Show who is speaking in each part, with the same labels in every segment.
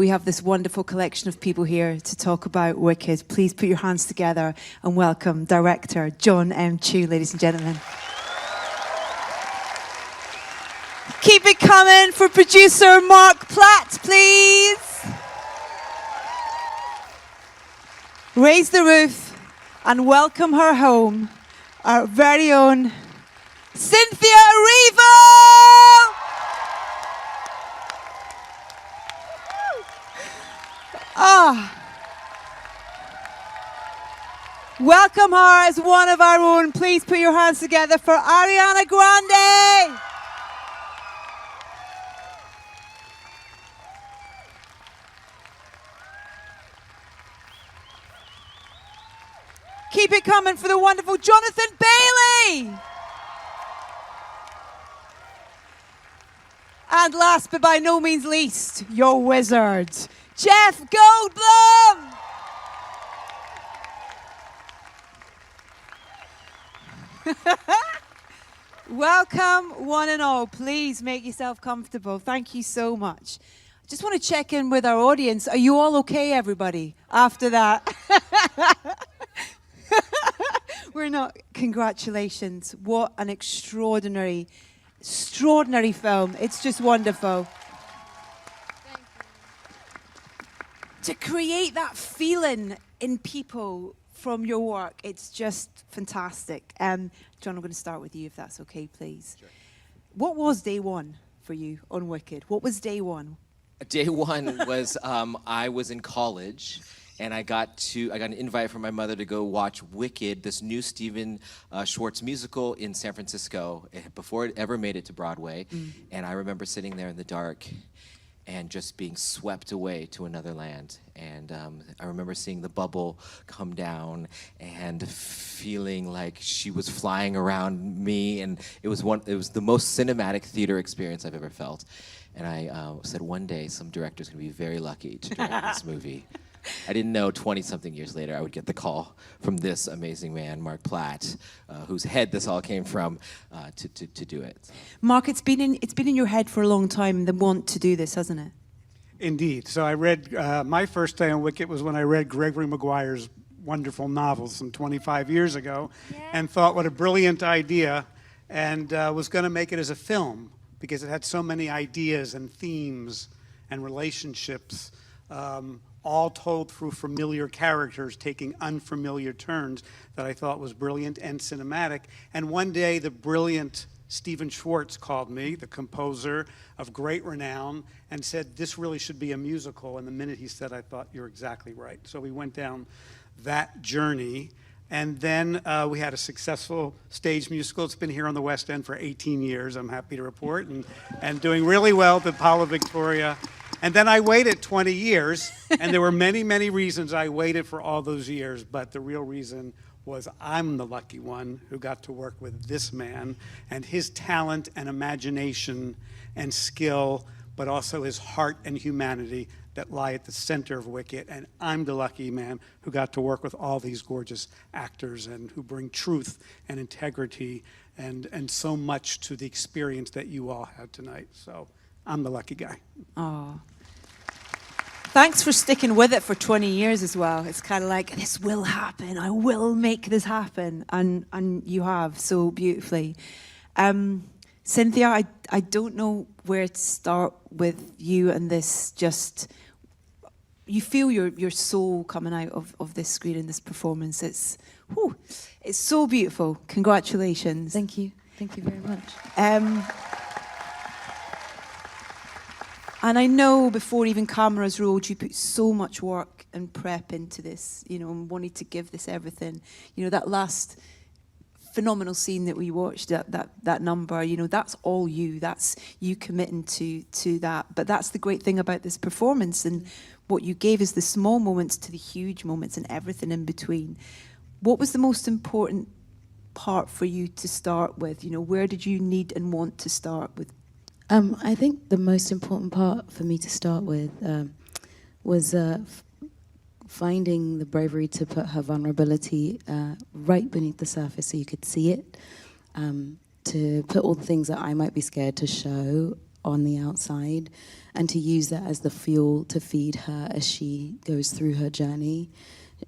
Speaker 1: We have this wonderful collection of people here to talk about Wicked. Please put your hands together and welcome director Jon M, ladies and gentlemen. Keep it coming for producer Marc Platt, please. Raise the roof and welcome her home, our very own Cynthia Erivo! Welcome her as one of our own. Please put your hands together for Ariana Grande. Keep it coming for the wonderful Jonathan Bailey. And last but by no means least, your wizard, Jeff Goldblum. Welcome, one and all. Please make yourself comfortable. Thank you so much. I just want to check in with our audience. Are you all okay, everybody, after that? We're not. Congratulations. What an extraordinary film. It's just wonderful. To create that feeling in people from your work, it's just fantastic. Jon, I'm going to start with you, if that's okay, please. Sure. What was day one for you on Wicked? What was day one?
Speaker 2: Day one was I was in college, and I got an invite from my mother to go watch Wicked, this new Stephen Schwartz musical in San Francisco before it ever made it to Broadway. And I remember sitting there in the dark and just being swept away to another land. And I remember seeing the bubble come down and feeling like she was flying around me, and it was the most cinematic theater experience I've ever felt. And I said, one day some director's gonna be very lucky to direct this movie. I didn't know 20-something years later I would get the call from this amazing man, Marc Platt, whose head this all came from, to do it.
Speaker 1: Marc, it's been in your head for a long time, the want to do this, hasn't it?
Speaker 3: Indeed. So I read, my first day on Wicked was when I read Gregory Maguire's wonderful novels some 25 years ago, and thought what a brilliant idea, and was going to make it as a film because it had so many ideas and themes and relationships, all told through familiar characters taking unfamiliar turns, that I thought was brilliant and cinematic. And one day the brilliant Stephen Schwartz called me, the composer of great renown, and said, this really should be a musical. And the minute he said, I thought, you're exactly right. So we went down that journey. And then we had a successful stage musical. It's been here on the West End for 18 years, I'm happy to report, and doing really well at the Paula Victoria. And then I waited 20 years, and there were many, many reasons I waited for all those years, but the real reason was I'm the lucky one who got to work with this man and his talent and imagination and skill, but also his heart and humanity that lie at the center of Wicked. And I'm the lucky man who got to work with all these gorgeous actors and who bring truth and integrity and so much to the experience that you all had tonight. So I'm the lucky guy.
Speaker 1: Oh. Thanks for sticking with it for 20 years as well. It's kind of like, this will happen. I will make this happen. And you have so beautifully. Cynthia, I don't know where to start with you and this. Just, you feel your soul coming out of this screen in this performance. It's so beautiful. Congratulations.
Speaker 4: Thank you. Thank you very much.
Speaker 1: And I know before even cameras rolled, you put so much work and prep into this, and wanted to give this everything. That last phenomenal scene that we watched, that number, that's all you. That's you committing to that. But that's the great thing about this performance, and what you gave is the small moments to the huge moments and everything in between. What was the most important part for you to start with? Where did you need and want to start with?
Speaker 4: I think the most important part for me to start with was finding the bravery to put her vulnerability right beneath the surface so you could see it, to put all the things that I might be scared to show on the outside, and to use that as the fuel to feed her as she goes through her journey.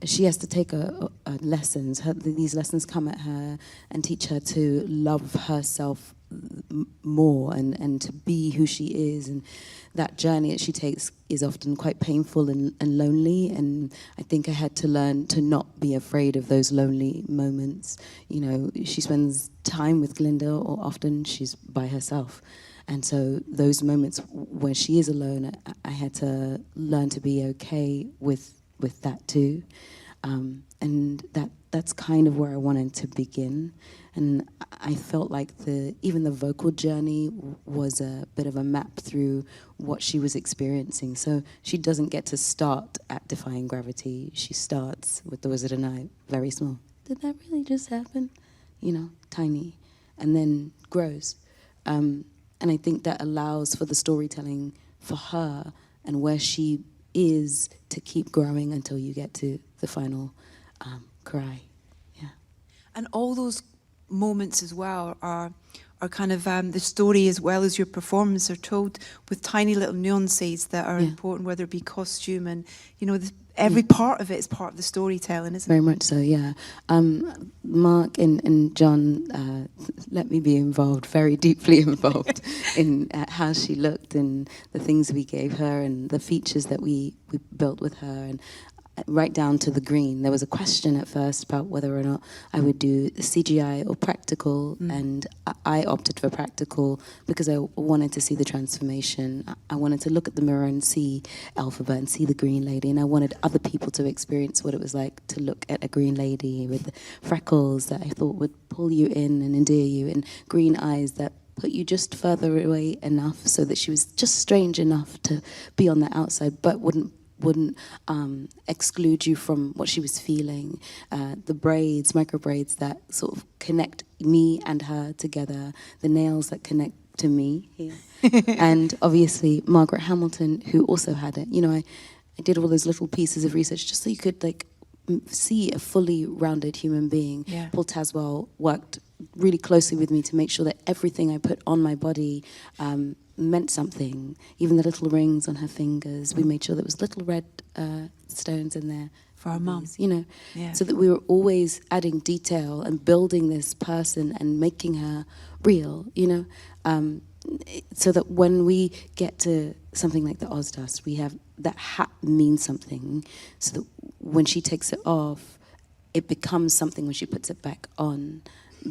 Speaker 4: She has to take lessons. These lessons come at her and teach her to love herself more and to be who she is. And that journey that she takes is often quite painful and lonely. And I think I had to learn to not be afraid of those lonely moments. You know, she spends time with Glinda, or often she's by herself. And so those moments where she is alone, I had to learn to be okay with that too. And that's kind of where I wanted to begin. And I felt like even the vocal journey was a bit of a map through what she was experiencing. So she doesn't get to start at Defying Gravity. She starts with The Wizard and I, very small. Did that really just happen? You know, tiny. And then grows. And I think that allows for the storytelling for her and where she is to keep growing until you get to the final cry. Yeah.
Speaker 1: And all those moments as well are kind of the story as well as your performance are told with tiny little nuances that are important, whether it be costume and, you know, every part of it is part of the storytelling, isn't it?
Speaker 4: Very much so, yeah. Marc and Jon let me be involved, very deeply involved in how she looked and the things we gave her and the features that we built with her, and right down to the green. There was a question at first about whether or not I would do CGI or practical, and I opted for practical because I wanted to see the transformation. I wanted to look at the mirror and see Elphaba and see the green lady, and I wanted other people to experience what it was like to look at a green lady with freckles that I thought would pull you in and endear you, and green eyes that put you just further away enough so that she was just strange enough to be on the outside, but wouldn't exclude you from what she was feeling. The braids, micro braids that sort of connect me and her together, the nails that connect to me here. And obviously Margaret Hamilton, who also had it. You know, I did all those little pieces of research just so you could like see a fully rounded human being.
Speaker 1: Yeah.
Speaker 4: Paul Taswell worked really closely with me to make sure that everything I put on my body meant something. Even the little rings on her fingers, we made sure there was little red stones in there
Speaker 1: for our mum,
Speaker 4: you know, so that we were always adding detail and building this person and making her real, you know, so that when we get to something like the Ozdas, we have that hat means something, so that when she takes it off, it becomes something when she puts it back on,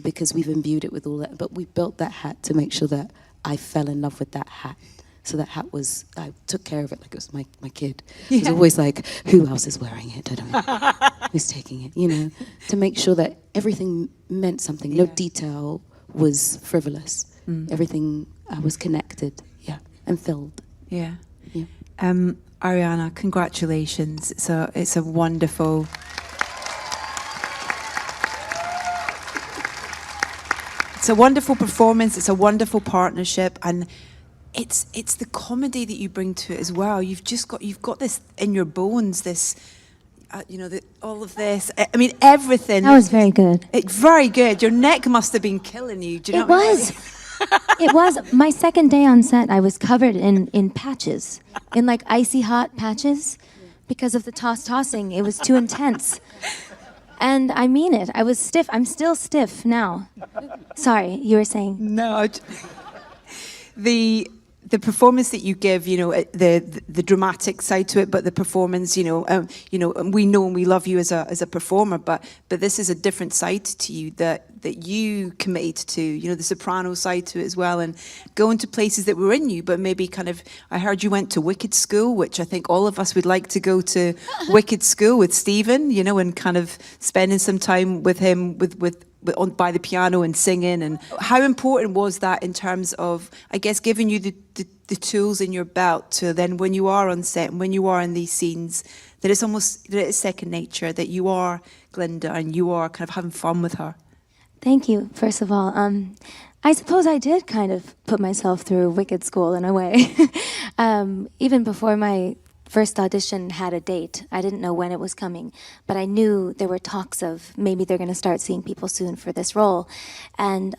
Speaker 4: because we've imbued it with all that. But we built that hat to make sure that I fell in love with that hat. So that hat was, I took care of it like it was my kid. It was always like, who else is wearing it? I don't know. Who's taking it? You know, to make sure that everything meant something. No detail was frivolous. Everything was connected, and filled.
Speaker 1: Yeah. Ariana, congratulations. It's a wonderful... It's a wonderful performance. It's a wonderful partnership, and it's the comedy that you bring to it as well. You've got this in your bones. This, all of this. I mean, everything.
Speaker 5: That was very good.
Speaker 1: Very good. Your neck must have been killing you. Do you know what I mean?
Speaker 5: It was. My second day on set, I was covered in patches, in like icy hot patches, because of the tossing. It was too intense. And I mean it. I was stiff. I'm still stiff now. Sorry, you were saying?
Speaker 1: No. The performance that you give, you know, the dramatic side to it, but the performance, we know and we love you as a performer, but this is a different side to you that you committed to, you know, the soprano side to it as well, and going to places that were in you, but maybe kind of, I heard you went to Wicked School, which I think all of us would like to go to Wicked School with Stephen, you know, and kind of spending some time with him by the piano and singing. And how important was that in terms of, I guess, giving you the tools in your belt to then, when you are on set and when you are in these scenes, that it's second nature, that you are Glinda and you are kind of having fun with her?
Speaker 5: Thank you, first of all. I suppose I did kind of put myself through Wicked School in a way. Even before my first audition had a date. I didn't know when it was coming, but I knew there were talks of maybe they're going to start seeing people soon for this role. And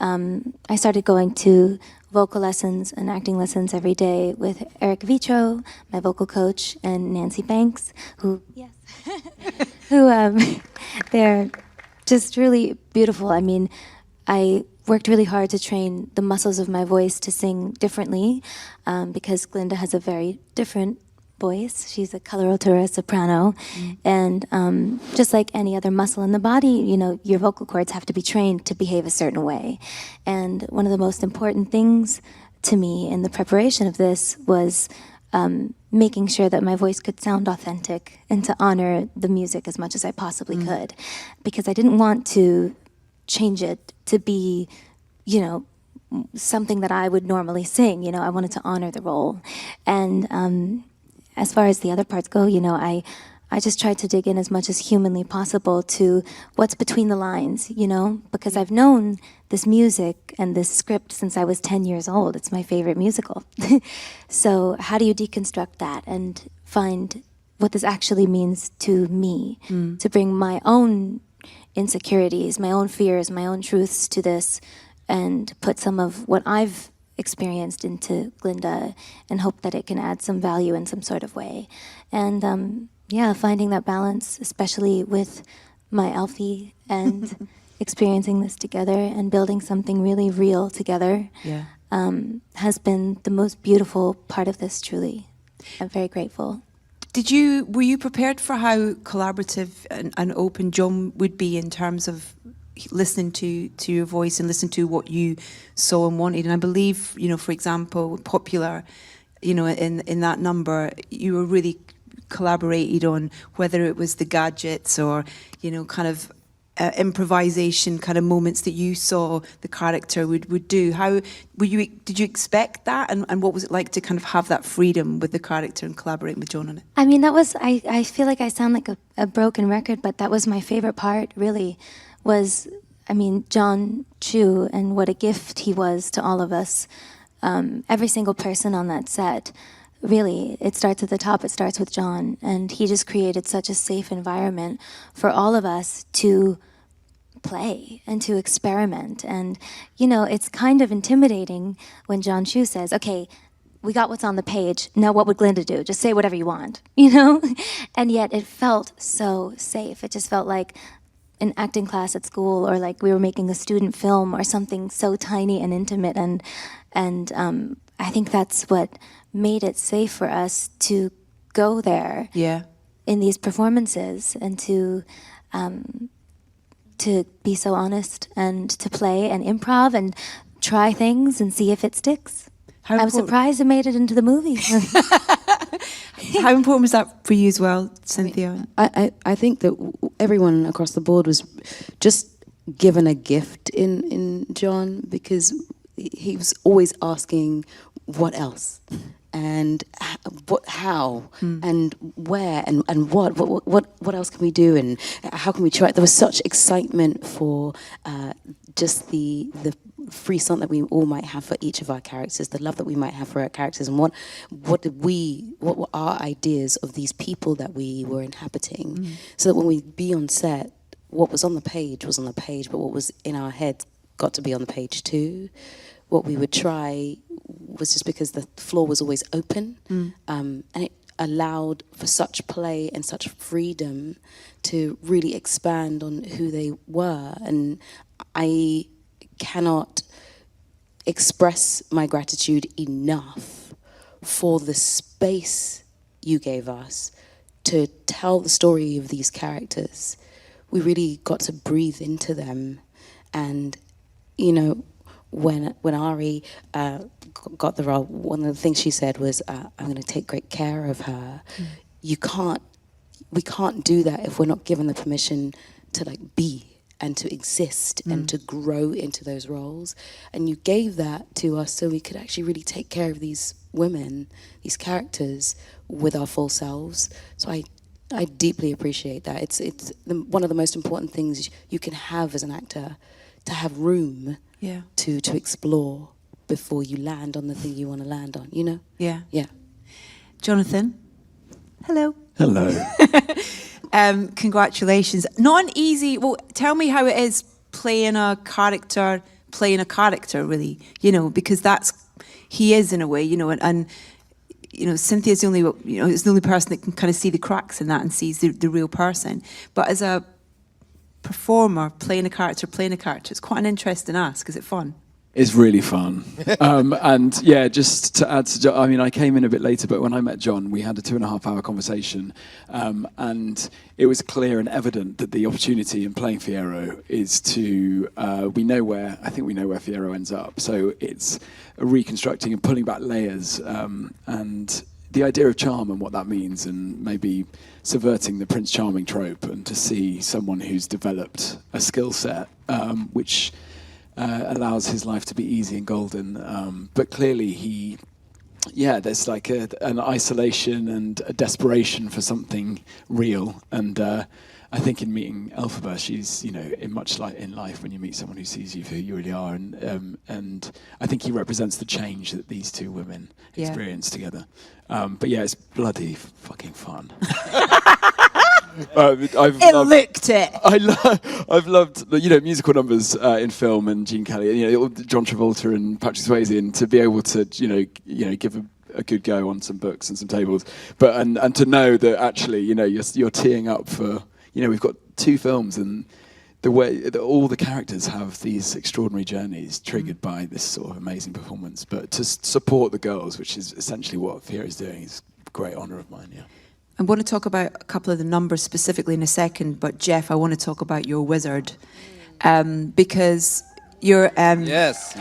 Speaker 5: I started going to vocal lessons and acting lessons every day with Eric Vitro, my vocal coach, and Nancy Banks, who, yes, who, they're just really beautiful. I mean, I worked really hard to train the muscles of my voice to sing differently, because Glinda has a very different voice. She's a coloratura soprano, and just like any other muscle in the body, you know, your vocal cords have to be trained to behave a certain way. And one of the most important things to me in the preparation of this was making sure that my voice could sound authentic and to honor the music as much as I possibly could, because I didn't want to change it to be, you know, something that I would normally sing. You know, I wanted to honor the role. And as far as the other parts go, you know, I just tried to dig in as much as humanly possible to what's between the lines, you know, because I've known this music and this script since I was 10 years old. It's my favorite musical. So how do you deconstruct that and find what this actually means to me, to bring my own insecurities, my own fears, my own truths to this, and put some of what I've experienced into Glinda and hope that it can add some value in some sort of way. And yeah, finding that balance, especially with my Elphie and experiencing this together and building something really real together, has been the most beautiful part of this, truly. I'm very grateful.
Speaker 1: Were you prepared for how collaborative and open Jon would be in terms of listening to your voice and listening to what you saw and wanted? And I believe, you know, for example, Popular, you know, in that number, you were really collaborated on whether it was the gadgets or, you know, kind of improvisation kind of moments that you saw the character would do. How did you expect that, and what was it like to kind of have that freedom with the character and collaborating with Jon on it?
Speaker 5: I mean, that was, I feel like I sound like a broken record, but that was my favorite part, really, was, I mean, Jon Chu, and what a gift he was to all of us. Every single person on that set, really, it starts at the top, it starts with Jon, and he just created such a safe environment for all of us to play and to experiment. And, you know, it's kind of intimidating when Jon Chu says, okay, we got what's on the page, now what would Glinda do? Just say whatever you want, you know? And yet it felt so safe. It just felt like an acting class at school, or like we were making a student film or something so tiny and intimate. And I think that's what made it safe for us to go there in these performances, and to be so honest and to play and improv and try things and see if it sticks. I'm surprised it made it into the movie.
Speaker 1: How important was that for you as well, Cynthia?
Speaker 4: I think that everyone across the board was just given a gift in Jon, because he was always asking what else, and how, and where, and what else can we do, and how can we try it? There was such excitement for just the frisson that we all might have for each of our characters, the love that we might have for our characters, and what were our ideas of these people that we were inhabiting, so that when we be on set, what was on the page was on the page, but what was in our head got to be on the page too. What we would try was, just because the floor was always open, and it allowed for such play and such freedom to really expand on who they were. And I cannot express my gratitude enough for the space you gave us to tell the story of these characters. We really got to breathe into them. And, you know, when Ari got the role, one of the things she said was, I'm going to take great care of her. We can't do that if we're not given the permission to like be and to exist and to grow into those roles. And you gave that to us so we could actually really take care of these women, these characters, with our full selves. So I deeply appreciate that. It's one of the most important things you can have as an actor, to have room to explore before you land on the thing you want to land on, you know?
Speaker 1: Yeah.
Speaker 4: Yeah.
Speaker 1: Jonathan? Hello.
Speaker 6: Hello.
Speaker 1: Congratulations. Not an easy. Well, tell me how it is playing a character, really. Because he is in a way. And Cynthia's the only, is the only person that can kind of see the cracks in that and sees the real person. But as a performer, playing a character, it's quite an interesting ask. Is it fun?
Speaker 6: It's really fun. And yeah, just to add to Jon, I mean, I came in a bit later, but when I met Jon, we had a 2.5-hour conversation. And it was clear and evident that the opportunity in playing Fiyero is to, we know where Fiyero ends up. So it's reconstructing and pulling back layers. And the idea of charm and what that means, and maybe subverting the Prince Charming trope, and to see someone who's developed a skill set, which allows his life to be easy and golden. But clearly there's like an isolation and a desperation for something real. And I think in meeting Elphaba, she's, much like in life when you meet someone who sees you for who you really are. And I think he represents the change that these two women experience together. But yeah, it's bloody fucking fun. I've loved musical numbers in film, and Gene Kelly, John Travolta and Patrick Swayze, and to be able to give a good go on some books and some tables, but and to know that actually you're teeing up for we've got 2 films, and the way that all the characters have these extraordinary journeys triggered by this sort of amazing performance, but to support the girls, which is essentially what Fiyero is doing, is a great honour of mine. Yeah.
Speaker 1: I want to talk about a couple of the numbers specifically in a second, but Jeff, I want to talk about your wizard, because you're.
Speaker 2: Yes.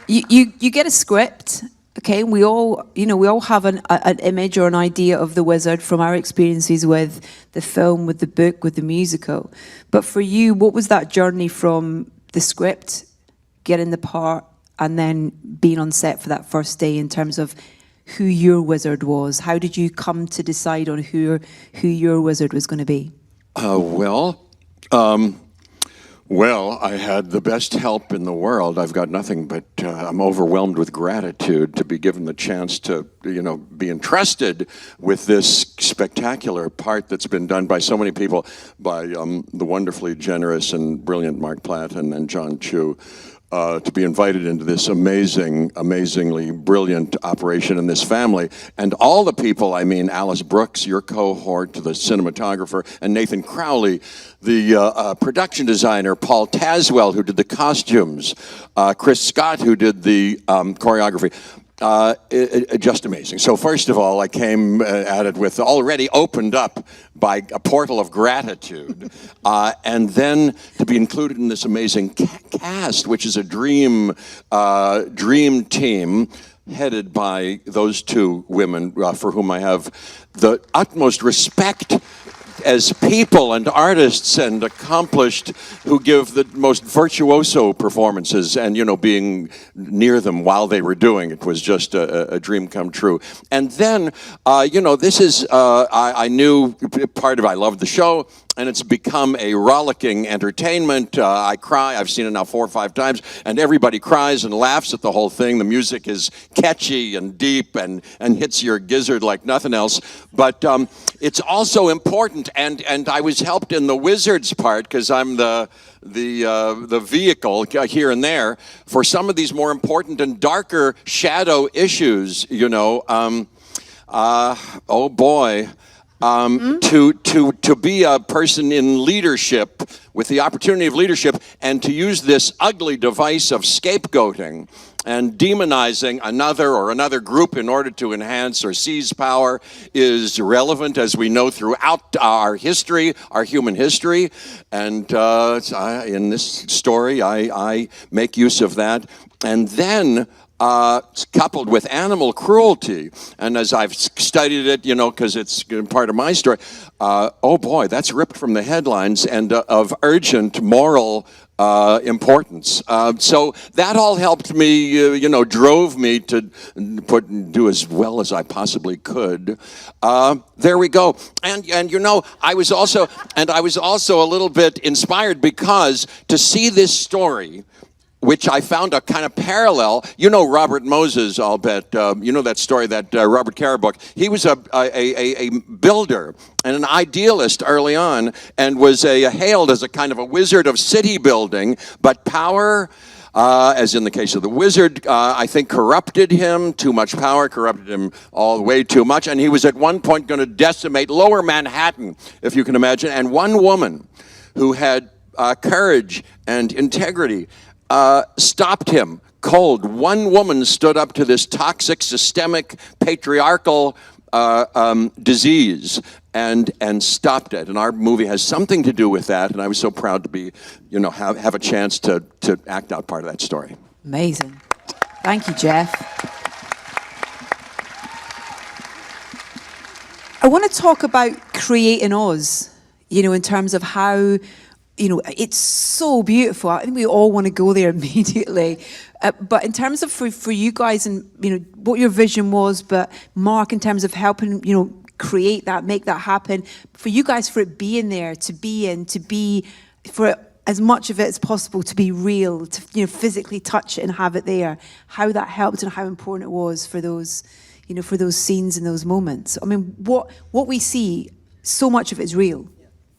Speaker 1: You get a script, okay? We all have an image or an idea of the wizard from our experiences with the film, with the book, with the musical. But for you, what was that journey from the script, getting the part, and then being on set for that first day in terms of who your wizard was? How did you come to decide on who your wizard was going to be?
Speaker 7: Well, I had the best help in the world. I've got nothing but I'm overwhelmed with gratitude to be given the chance to, be entrusted with this spectacular part that's been done by so many people, by the wonderfully generous and brilliant Marc Platt and John Chu. To be invited into this amazingly brilliant operation in this family. And all the people, Alice Brooks, your cohort, the cinematographer, and Nathan Crowley, the production designer, Paul Tazwell, who did the costumes, Chris Scott, who did the choreography. Just amazing. So first of all, I came at it with already opened up by a portal of gratitude, and then to be included in this amazing cast, which is a dream team headed by those 2 women for whom I have the utmost respect as people and artists and accomplished, who give the most virtuoso performances, and being near them while they were doing it was just a dream come true. And then this is I knew part of it. I loved the show, and it's become a rollicking entertainment. I cry. I've seen it now 4 or 5 times, and everybody cries and laughs at the whole thing. The music is catchy and deep and hits your gizzard like nothing else. But it's also important, and I was helped in the wizard's part because I'm the vehicle here and there for some of these more important and darker shadow issues. Oh boy. To be a person in leadership with the opportunity of leadership, and to use this ugly device of scapegoating and demonizing another group in order to enhance or seize power is relevant, as we know, throughout our history, our human history. And in this story, I make use of that. And then coupled with animal cruelty, and as I've studied it, because it's part of my story, oh boy, that's ripped from the headlines, and of urgent moral importance. So that all helped me, drove me to do as well as I possibly could. There we go. And I was also a little bit inspired, because to see this story which I found a kind of parallel. You know Robert Moses, I'll bet. You know that story, that Robert Caro book. He was a builder and an idealist early on, and was hailed as a kind of a wizard of city building, but power, as in the case of the wizard, I think corrupted him. Too much power corrupted him all the way too much, and he was at one point going to decimate lower Manhattan, if you can imagine. And one woman who had courage and integrity stopped him cold. One woman stood up to this toxic, systemic, patriarchal disease and stopped it. And our movie has something to do with that. And I was so proud to be, have a chance to act out part of that story.
Speaker 1: Amazing. Thank you, Jeff. I want to talk about creating Oz, in terms of how, it's so beautiful. I think we all want to go there immediately. But in terms of for you guys and, what your vision was, but Marc, in terms of helping, create that, make that happen, for you guys, for it being there, to be, for as much of it as possible to be real, to, physically touch it and have it there, how that helped and how important it was for those, for those scenes and those moments. I mean, what we see, so much of it is real.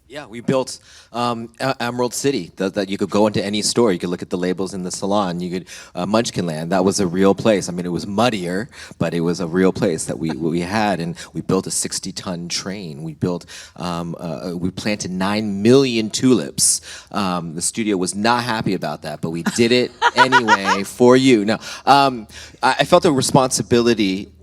Speaker 2: Yeah, we built Emerald City, that you could go into any store. You could look at the labels in the salon. You could, Munchkinland, that was a real place. I mean, it was muddier, but it was a real place that we had. And we built a 60-ton train. We built, we planted 9 million tulips. The studio was not happy about that, but we did it anyway for you. Now, I felt a responsibility.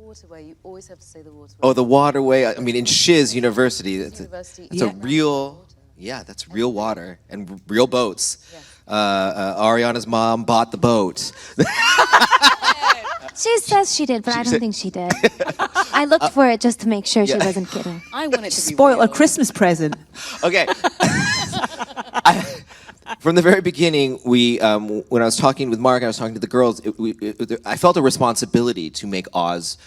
Speaker 4: You always have to say the waterway.
Speaker 2: Oh, the waterway. I mean, in Shiz University, that's
Speaker 4: Yeah.
Speaker 2: a real, that's real water and real boats. Ariana's mom bought the boat.
Speaker 5: She says she did, but I don't think she did. I looked for it just to make sure she wasn't kidding.
Speaker 4: I want it to be
Speaker 1: Spoil
Speaker 4: real.
Speaker 1: a Christmas present.
Speaker 2: Okay. From the very beginning, when I was talking with Marc, I was talking to the girls, I felt a responsibility to make Oz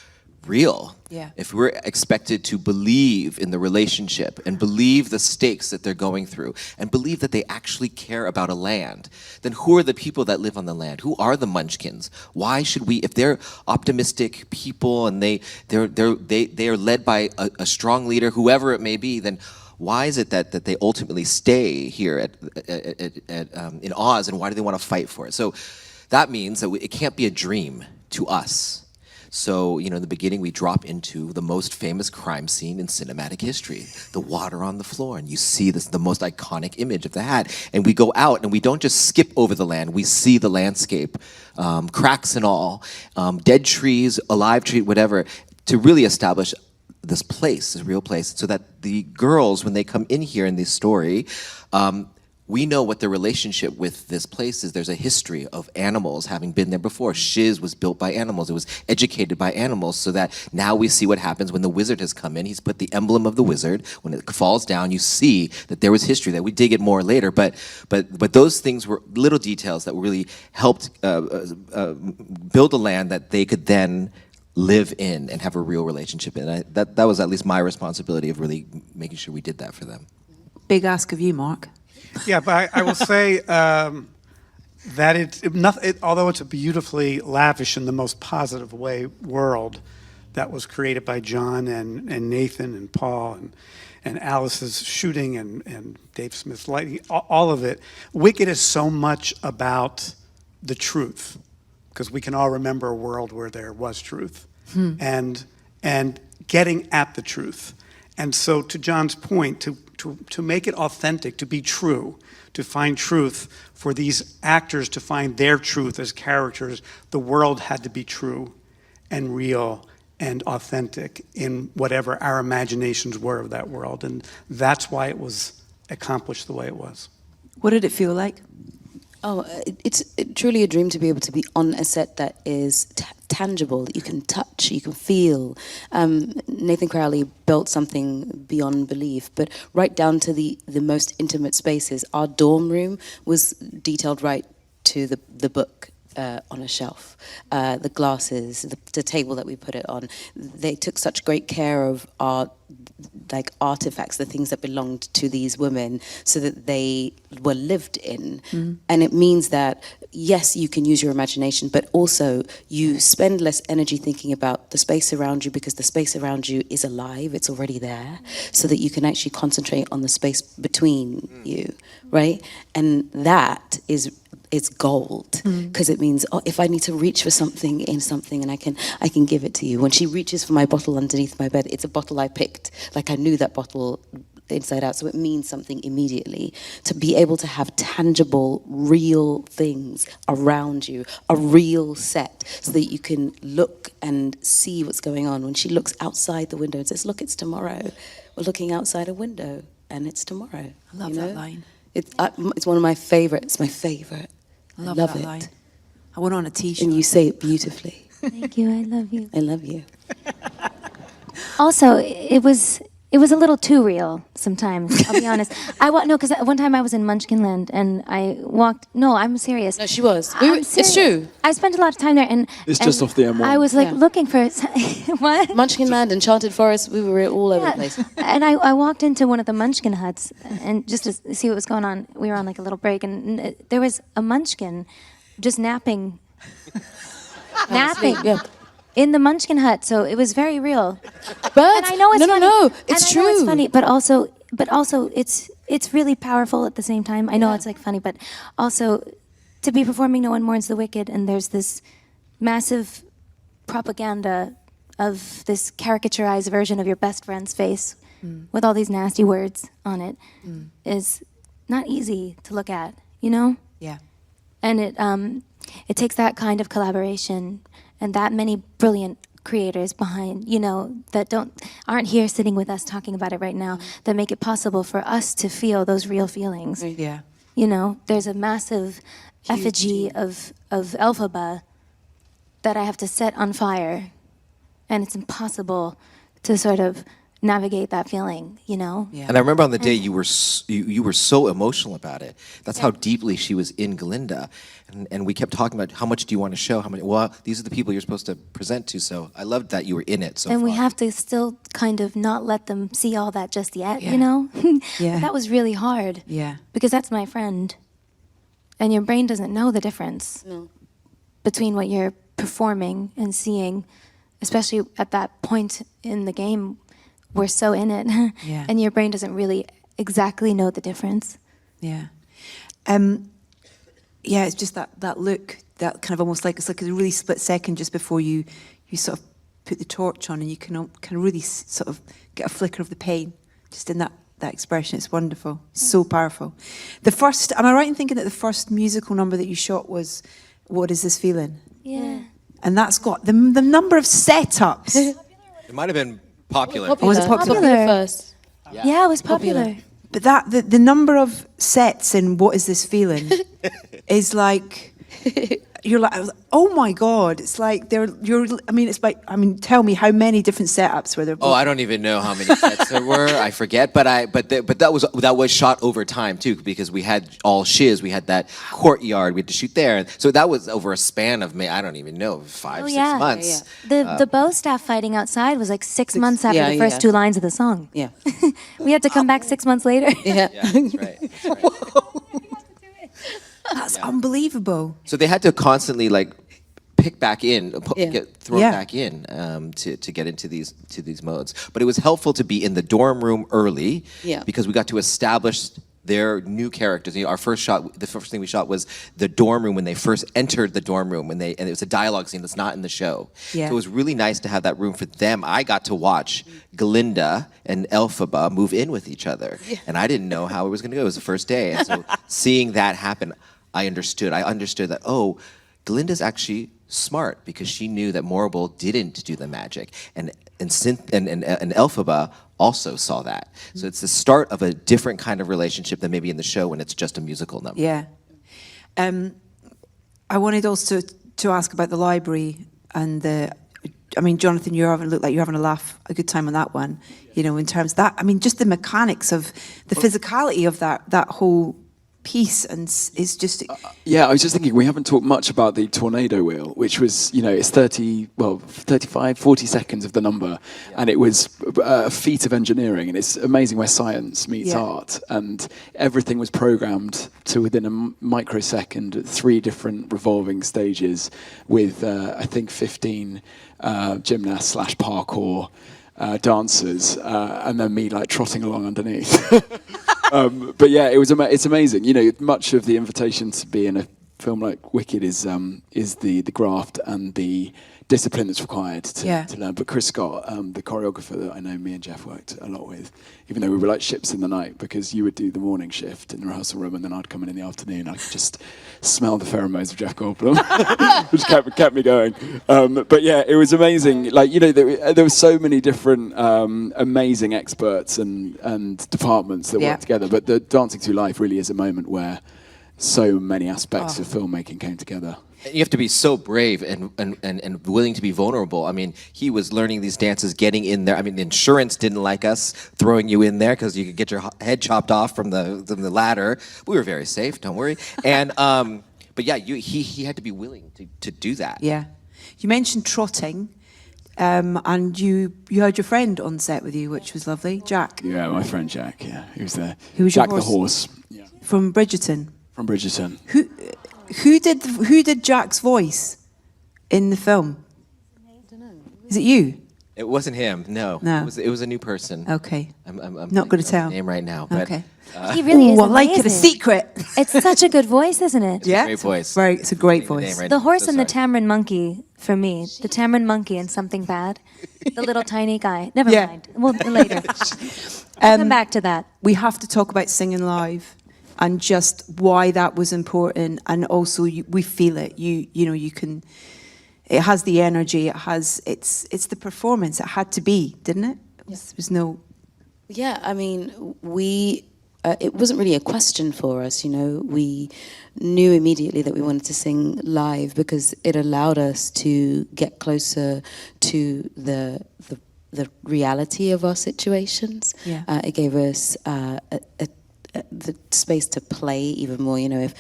Speaker 2: real.
Speaker 1: Yeah.
Speaker 2: If we're expected to believe in the relationship and believe the stakes that they're going through and believe that they actually care about a land, then who are the people that live on the land? Who are the Munchkins? Why should we, if they're optimistic people and they are led by a strong leader, whoever it may be, then why is it that they ultimately stay here in Oz, and why do they want to fight for it? So that means that it can't be a dream to us. So, in the beginning, we drop into the most famous crime scene in cinematic history, the water on the floor. And you see the most iconic image of the hat. And we go out, and we don't just skip over the land. We see the landscape, cracks and all, dead trees, alive trees, whatever, to really establish this place, this real place, so that the girls, when they come in here in this story, we know what the relationship with this place is. There's a history of animals having been there before. Shiz was built by animals. It was educated by animals, so that now we see what happens when the wizard has come in. He's put the emblem of the wizard. When it falls down, you see that there was history, that we dig it more later. But those things were little details that really helped build a land that they could then live in and have a real relationship in. That was at least my responsibility of really making sure we did that for them.
Speaker 1: Big ask of you, Marc.
Speaker 3: Yeah, but I will say that although it's a beautifully lavish in the most positive way world that was created by Jon and Nathan and Paul and Alice's shooting and Dave Smith's lighting, all of it, Wicked is so much about the truth, because we can all remember a world where there was truth and getting at the truth. And so, to Jon's point, to make it authentic, to be true, to find truth, for these actors to find their truth as characters, the world had to be true and real and authentic in whatever our imaginations were of that world. And that's why it was accomplished the way it was.
Speaker 1: What did it feel like?
Speaker 4: Oh, it's truly a dream to be able to be on a set that is tangible, that you can touch, you can feel. Nathan Crowley built something beyond belief, but right down to the most intimate spaces. Our dorm room was detailed right to the book on a shelf. The glasses, the table that we put it on. They took such great care of our artifacts, the things that belonged to these women, so that they were lived in. And it means that yes, you can use your imagination, but also you spend less energy thinking about the space around you, because the space around you is alive, it's already there, so that you can actually concentrate on the space between you, right? And that is gold, because it means, oh, if I need to reach for something in something, and I can give it to you. When she reaches for my bottle underneath my bed, it's a bottle I picked. Like, I knew that bottle inside out, so it means something immediately. To be able to have tangible, real things around you, a real set, so that you can look and see what's going on. When she looks outside the window and says, look, it's tomorrow, we're looking outside a window and it's tomorrow.
Speaker 1: I love that line.
Speaker 4: It's one of my favorites. My favorite.
Speaker 1: I love
Speaker 4: love
Speaker 1: that
Speaker 4: it.
Speaker 1: line. I went on a t-shirt.
Speaker 4: And you say it beautifully.
Speaker 5: Thank you. I love you.
Speaker 4: I love you.
Speaker 5: Also, it was a little too real sometimes, I'll be honest. No, because one time I was in Munchkinland and I walked. No, I'm serious.
Speaker 4: No, she was.
Speaker 5: It's
Speaker 4: true.
Speaker 5: I spent a lot of time there, and
Speaker 6: It's just off the M1.
Speaker 5: I was like
Speaker 4: Yeah.
Speaker 5: looking for what?
Speaker 4: Munchkinland, Enchanted Forest, we were all over the place.
Speaker 5: And I walked into one of the Munchkin huts, and just to see what was going on, we were on like a little break, and there was a Munchkin just napping.
Speaker 4: Yeah.
Speaker 5: In the Munchkin hut, so it was very real.
Speaker 4: Birds.
Speaker 5: And I know it's funny.
Speaker 4: No,
Speaker 5: And
Speaker 4: it's
Speaker 5: I
Speaker 4: true.
Speaker 5: know it's funny, but also it's really powerful at the same time. I know it's like funny, but also to be performing No One Mourns the Wicked, and there's this massive propaganda of this caricaturized version of your best friend's face with all these nasty words on it is not easy to look at, you know?
Speaker 1: Yeah.
Speaker 5: And it takes that kind of collaboration and that many brilliant creators behind, that aren't here sitting with us talking about it right now, that make it possible for us to feel those real feelings.
Speaker 1: Yeah.
Speaker 5: There's a massive effigy of Elphaba that I have to set on fire, and it's impossible to sort of navigate that feeling,
Speaker 1: Yeah.
Speaker 2: And I remember on the day you were you were so emotional about it. That's how deeply she was in Glinda, and we kept talking about how much do you want to show? How many? Well, these are the people you're supposed to present to. So I loved that you were in it. So
Speaker 5: and we
Speaker 2: far.
Speaker 5: have to still kind of not let them see all that just yet,
Speaker 1: Yeah. Yeah.
Speaker 5: That was really hard.
Speaker 1: Yeah.
Speaker 5: Because that's my friend. And your brain doesn't know the difference between what you're performing and seeing, especially at that point in the game. We're so in it.
Speaker 1: Yeah.
Speaker 5: And your brain doesn't really exactly know the difference.
Speaker 1: Yeah. Yeah, it's just that look, that kind of almost like, it's like a really split second just before you sort of put the torch on, and you can really sort of get a flicker of the pain just in that expression. It's wonderful. It's so powerful. Am I right in thinking that the first musical number that you shot was What Is This Feeling?
Speaker 5: Yeah.
Speaker 1: And that's got the number of setups.
Speaker 2: It might have been popular.
Speaker 1: Was it popular?
Speaker 5: Popular.
Speaker 4: first.
Speaker 5: Yeah, it was popular.
Speaker 1: But the number of sets in What Is This Feeling is like, you're like, oh my God, it's like tell me how many different setups were there?
Speaker 2: Oh, I don't even know how many sets there were. I forget, but that was shot over time too, because we had all shiz. We had that courtyard. We had to shoot there, so that was over a span of I don't even know 5, 6 months.
Speaker 5: The bow staff fighting outside was like 6 months after the first 2 lines of the song.
Speaker 4: Yeah.
Speaker 5: We had to come back 6 months later.
Speaker 4: Yeah.
Speaker 2: Yeah, that's right. That's right.
Speaker 1: That's unbelievable.
Speaker 2: So they had to constantly pick back in, get thrown
Speaker 1: Yeah.
Speaker 2: back in to get into these modes. But it was helpful to be in the dorm room early, because we got to establish their new characters. Our first shot, the first thing we shot was the dorm room when they first entered the dorm room, and it was a dialogue scene that's not in the show.
Speaker 1: Yeah.
Speaker 2: So it was really nice to have that room for them. I got to watch Glinda and Elphaba move in with each other, and I didn't know how it was going to go. It was the first day, and so seeing that happen, I understood that, Glinda's actually smart, because she knew that Morrible didn't do the magic, and Elphaba also saw that. So it's the start of a different kind of relationship than maybe in the show when it's just a musical number.
Speaker 1: Yeah. I wanted also to ask about the library and Jonathan, look like you're having a good time on that one. In terms of that, just the mechanics of the physicality of that whole piece and is just
Speaker 6: Yeah, I was just thinking, we haven't talked much about the tornado wheel, which was, it's 35, 40 seconds of the number. And it was a feat of engineering. And it's amazing where science meets art. And everything was programmed to within a microsecond, 3 different revolving stages with, I think, 15 gymnasts / parkour dancers, and then me like trotting along underneath. But yeah, it's amazing. Much of the invitation to be in a film like Wicked is the graft and the discipline that's required to learn. But Chris Scott, the choreographer that I know me and Jeff worked a lot with, even though we were like ships in the night, because you would do the morning shift in the rehearsal room and then I'd come in the afternoon. I could just smell the pheromones of Jeff Goldblum, which kept me going. But yeah, it was amazing. There were so many different amazing experts and departments that worked together. But the Dancing Through Life really is a moment where so many aspects of filmmaking came together.
Speaker 2: You have to be so brave and willing to be vulnerable. I mean, he was learning these dances, getting in there. I mean, the insurance didn't like us throwing you in there because you could get your head chopped off from the ladder. We were very safe, don't worry. And but yeah, he had to be willing to do that.
Speaker 1: Yeah. You mentioned trotting, and you had your friend on set with you, which was lovely, Jack.
Speaker 6: Yeah, my friend Jack. Yeah, he was there.
Speaker 1: Who was
Speaker 6: Jack
Speaker 1: your
Speaker 6: the horse? Yeah.
Speaker 1: From Bridgerton.
Speaker 6: From Bridgerton.
Speaker 1: Who did Jack's voice in the film? I don't know. Is it you?
Speaker 2: It wasn't him. No. It was a new person.
Speaker 1: Okay.
Speaker 2: I'm
Speaker 1: not going to tell.
Speaker 2: His name right now. But,
Speaker 1: okay.
Speaker 5: He really is
Speaker 1: I like it. A
Speaker 5: amazing.
Speaker 1: secret.
Speaker 5: It's such a good voice, isn't it?
Speaker 1: Yeah.
Speaker 2: a great voice.
Speaker 1: It's a great voice.
Speaker 2: Right
Speaker 5: The
Speaker 2: now.
Speaker 5: horse
Speaker 2: So
Speaker 5: and the
Speaker 2: sorry.
Speaker 5: Tamarin monkey, for me. The Tamarin monkey and Something Bad. The little tiny guy. Never
Speaker 1: Yeah.
Speaker 5: mind. Well, later. We'll come back to that.
Speaker 1: We have to talk about singing live and just why that was important, and also we feel it. You can. It has the energy. It's the performance. It had to be, didn't it? There was no.
Speaker 4: Yeah, I mean, it wasn't really a question for us, We knew immediately that we wanted to sing live because it allowed us to get closer to the reality of our situations.
Speaker 1: Yeah.
Speaker 4: It gave us the space to play even more. If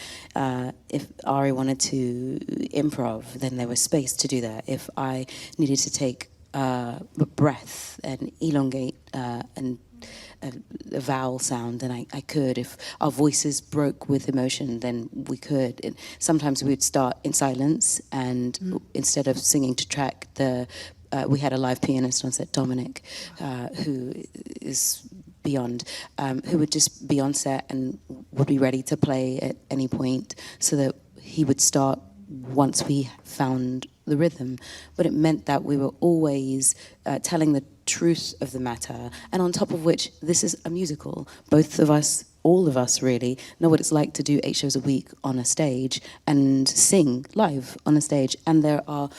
Speaker 4: Ari wanted to improv, then there was space to do that. If I needed to take a breath and elongate and a vowel sound, then I could. If our voices broke with emotion, then we could. And sometimes we would start in silence, and instead of singing to track, we had a live pianist on set, Dominic, who is beyond, who would just be on set and would be ready to play at any point, so that he would start once we found the rhythm. But it meant that we were always telling the truth of the matter, and on top of which, this is a musical. Both of us, all of us really, know what it's like to do 8 shows a week on a stage and sing live on a stage. And there are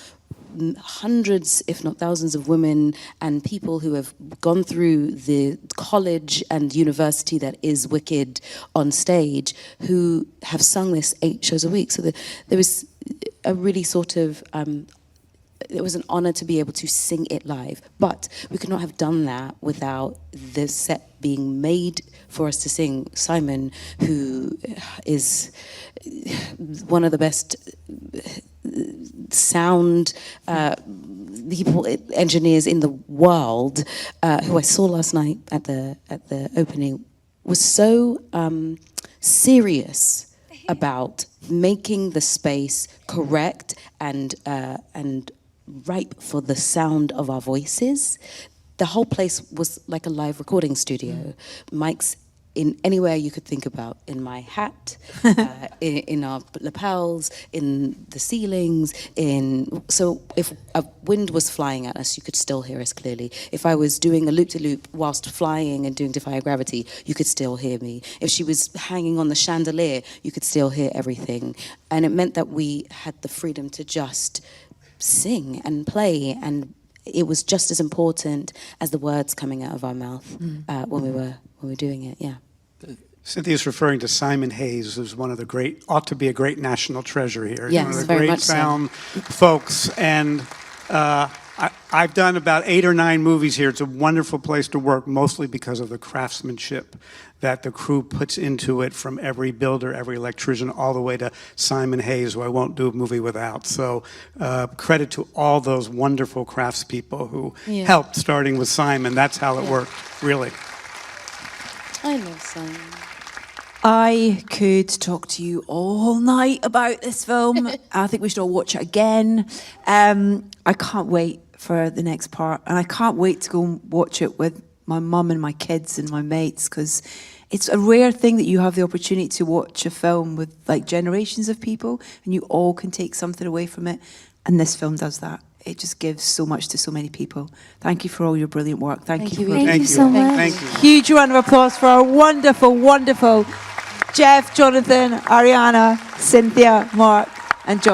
Speaker 4: hundreds, if not thousands, of women and people who have gone through the college and university that is Wicked on stage, who have sung this 8 shows a week. So there was a really sort of it was an honor to be able to sing it live, but we could not have done that without the set being made for us to sing. Simon, who is one of the best sound engineers in the world, who I saw last night at the opening, was so serious about making the space correct and ripe for the sound of our voices. The whole place was like a live recording studio. Mics in anywhere you could think about, in my hat, in our lapels, in the ceilings, so if a wind was flying at us, you could still hear us clearly. If I was doing a loop-to-loop whilst flying and doing Defy Gravity, you could still hear me. If she was hanging on the chandelier, you could still hear everything. And it meant that we had the freedom to just sing and play, and it was just as important as the words coming out of our mouth when we were doing it. Yeah.
Speaker 3: Cynthia's referring to Simon Hayes, who's one of the ought to be a great national treasure here.
Speaker 4: Yes,
Speaker 3: one of the
Speaker 4: very
Speaker 3: great
Speaker 4: much so.
Speaker 3: sound folks, and I've done about 8 or 9 movies here. It's a wonderful place to work, mostly because of the craftsmanship that the crew puts into it, from every builder, every electrician, all the way to Simon Hayes, who I won't do a movie without. So credit to all those wonderful craftspeople who helped, starting with Simon. That's how it worked, really.
Speaker 4: I love Simon.
Speaker 1: I could talk to you all night about this film. I think we should all watch it again. I can't wait for the next part, and I can't wait to go and watch it with my mum and my kids and my mates, because it's a rare thing that you have the opportunity to watch a film with like generations of people, and you all can take something away from it. And this film does that. It just gives so much to so many people. Thank you for all your brilliant work. Thank you.
Speaker 5: Thank you so much.
Speaker 3: Thank you.
Speaker 1: Huge round of applause for our wonderful, wonderful Jeff, Jonathan, Ariana, Cynthia, Mark, and Jon.